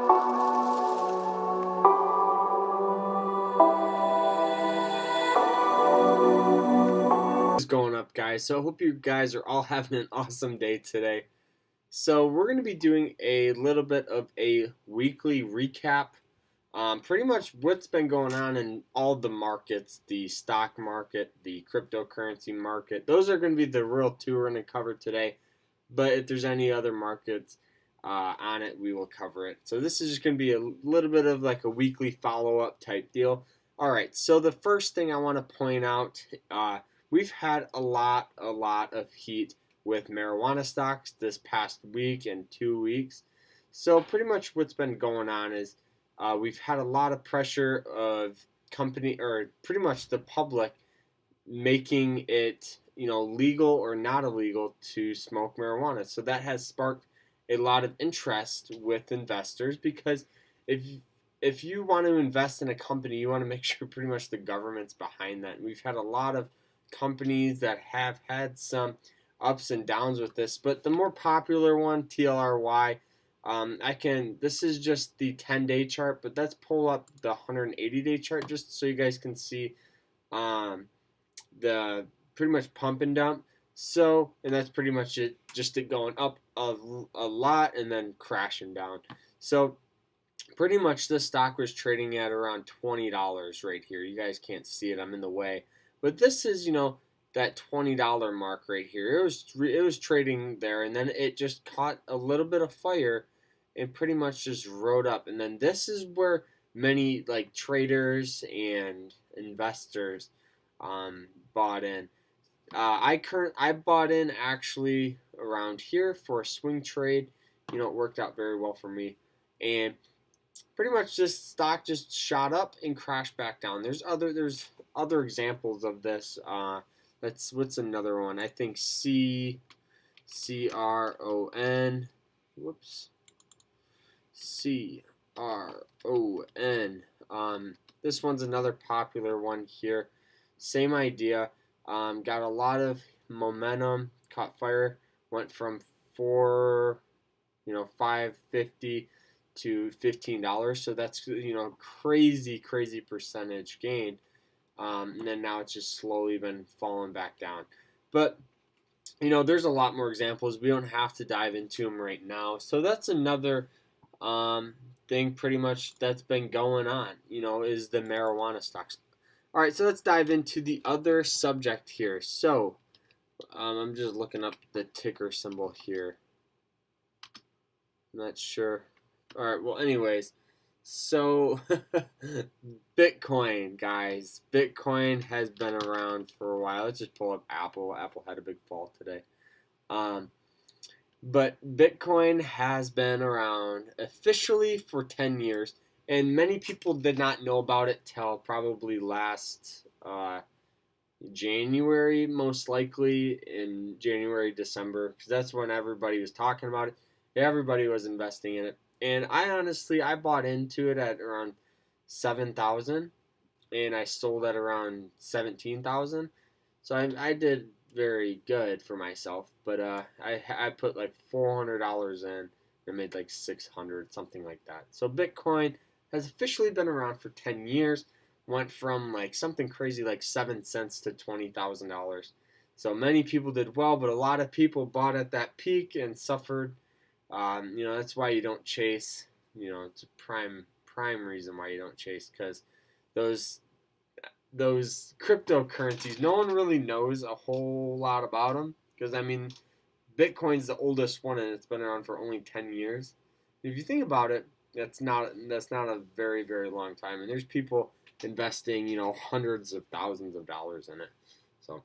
What's going up, guys? So I hope you guys are all having an awesome day today. So we're going to be doing a little bit of a weekly recap. Pretty much what's been going on in all the markets, the stock market, the cryptocurrency market. Those are going to be the real two we're going to cover today. But if there's any other markets on it, we will cover it. So this is just going to be a little bit of like a weekly follow-up type deal. All right, so the first thing I want to point out, we've had a lot of heat with marijuana stocks this past week and 2 weeks. So pretty much what's been going on is we've had a lot of pressure of pretty much the public making it legal or not illegal to smoke marijuana. So that has sparked a lot of interest with investors because if you want to invest in a company, you want to make sure pretty much the government's behind that. And we've had a lot of companies that have had some ups and downs with this, but the more popular one, TLRY, this is just the 10-day chart, but let's pull up the 180-day chart just so you guys can see the pretty much pump and dump. So, and that's pretty much it, just it going up a lot and then crashing down. So pretty much this stock was trading at around $20 right here. You guys can't see it, I'm in the way. But this is, that $20 mark right here. It was trading there, and then it just caught a little bit of fire and pretty much just rode up. And then this is where many like traders and investors bought in. I bought in actually around here for a swing trade. It worked out very well for me. And pretty much this stock just shot up and crashed back down. There's other examples of this. What's another one? I think CRON. Whoops. CRON. This one's another popular one here. Same idea. Got a lot of momentum. Caught fire. Went from $5.50 to $15. So that's crazy percentage gain. And then now it's just slowly been falling back down. But there's a lot more examples. We don't have to dive into them right now. So that's another thing pretty much that's been going on, is the marijuana stocks. All right, so let's dive into the other subject here. So I'm just looking up the ticker symbol here. I'm not sure. All right, well, anyways, so Bitcoin, guys. Bitcoin has been around for a while. Let's just pull up Apple. Apple had a big fall today. But Bitcoin has been around officially for 10 years, and many people did not know about it till probably last January, most likely in January, December, because that's when everybody was talking about it. Everybody was investing in it. And I bought into it at around 7,000, and I sold at around 17,000. So I did very good for myself. But I put like $400 in and made like 600, something like that. So Bitcoin has officially been around for 10 years. Went from like something crazy like 7 cents to $20,000. So many people did well, but a lot of people bought at that peak and suffered. That's why you don't chase. It's a prime reason why you don't chase, because those cryptocurrencies, no one really knows a whole lot about them. Because Bitcoin's the oldest one, and it's been around for only 10 years. If you think about it, that's not a very, very long time. And there's people investing, hundreds of thousands of dollars in it. So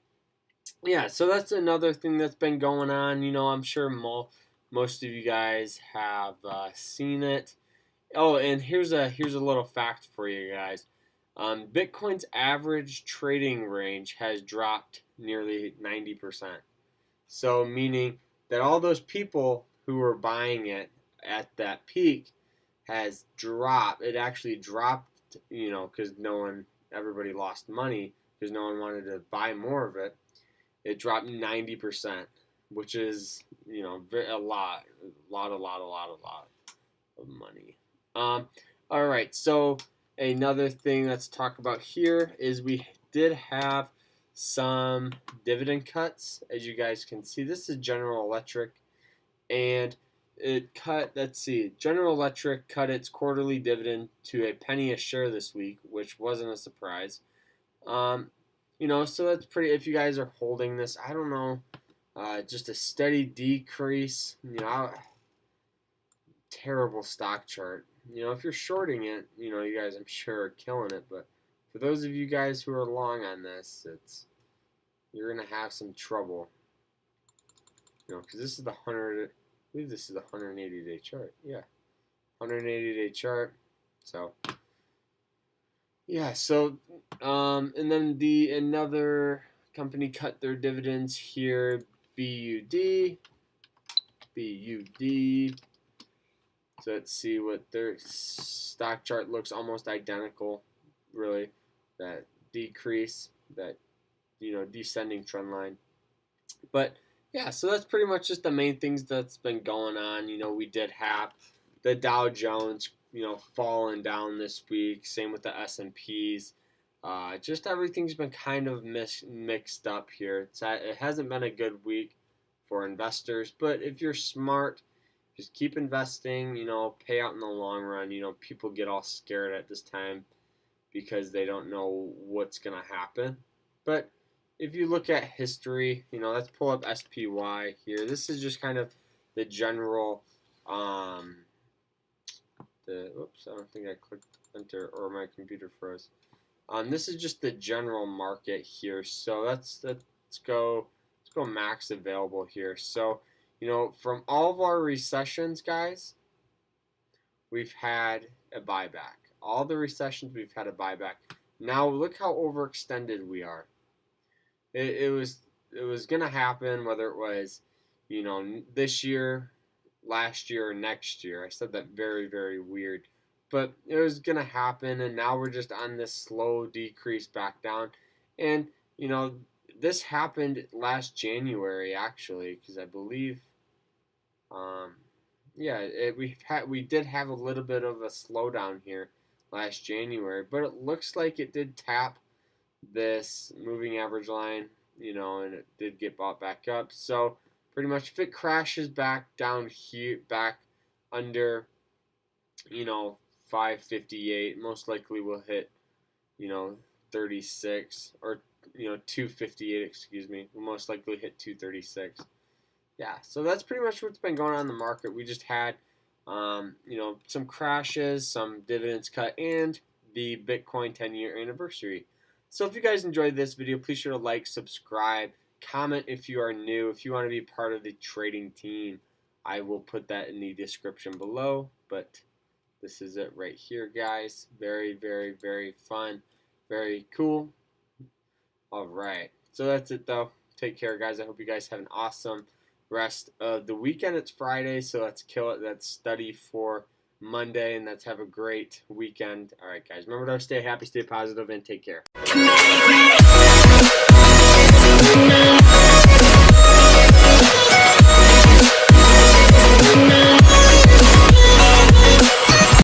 yeah, so that's another thing that's been going on. I'm sure most of you guys have seen it. Oh, and here's a little fact for you guys. Bitcoin's average trading range has dropped nearly 90%. So meaning that all those people who were buying it at that peak has dropped. It actually dropped, because everybody lost money because no one wanted to buy more of it. It dropped 90%. Which is, a lot of money. All right, so another thing let's talk about here is we did have some dividend cuts. As you guys can see, this is General Electric, and it cut, let's see, General Electric cut its quarterly dividend to a penny a share this week, which wasn't a surprise. So that's pretty, if you guys are holding this, I don't know, just a steady decrease, terrible stock chart. If you're shorting it, you guys, I'm sure, are killing it. But for those of you guys who are long on this, you're gonna have some trouble. Because this is the 100. I believe this is the 180-day chart. Yeah, 180-day chart. So yeah. So and then another company cut their dividends here. BUD. So let's see what their stock chart looks, almost identical, really. That decrease, that descending trend line. But yeah, so that's pretty much just the main things that's been going on. We did have the Dow Jones, falling down this week. Same with the S&Ps. Just everything's been kind of mixed up here. It hasn't been a good week for investors, but if you're smart, just keep investing, pay out in the long run. People get all scared at this time because they don't know what's going to happen. But if you look at history, let's pull up SPY here. This is just kind of the general, oops, I don't think I clicked enter or my computer froze. This is just the general market here. So let's go max available here. So, from all of our recessions, guys, we've had a buyback. All the recessions, we've had a buyback. Now, look how overextended we are. It was going to happen, whether it was, this year, last year, or next year. I said that very, very weird. But it was going to happen, and now we're just on this slow decrease back down. And, this happened last January, actually, because I believe... we did have a little bit of a slowdown here last January, but it looks like it did tap this moving average line, and it did get bought back up. So pretty much if it crashes back down here, back under, 558, most likely will hit, 36 or, 258, excuse me, will most likely hit 236. Yeah, so that's pretty much what's been going on in the market. We just had, some crashes, some dividends cut, and the Bitcoin 10-year anniversary. So if you guys enjoyed this video, please sure to like, subscribe, comment if you are new. If you want to be part of the trading team, I will put that in the description below. But this is it right here, guys. Very, very, very fun. Very cool. All right. So that's it, though. Take care, guys. I hope you guys have an awesome rest of the weekend. It's Friday, so let's kill it. Let's study for Monday, and let's have a great weekend. All right, guys. Remember to stay happy, stay positive, and take care.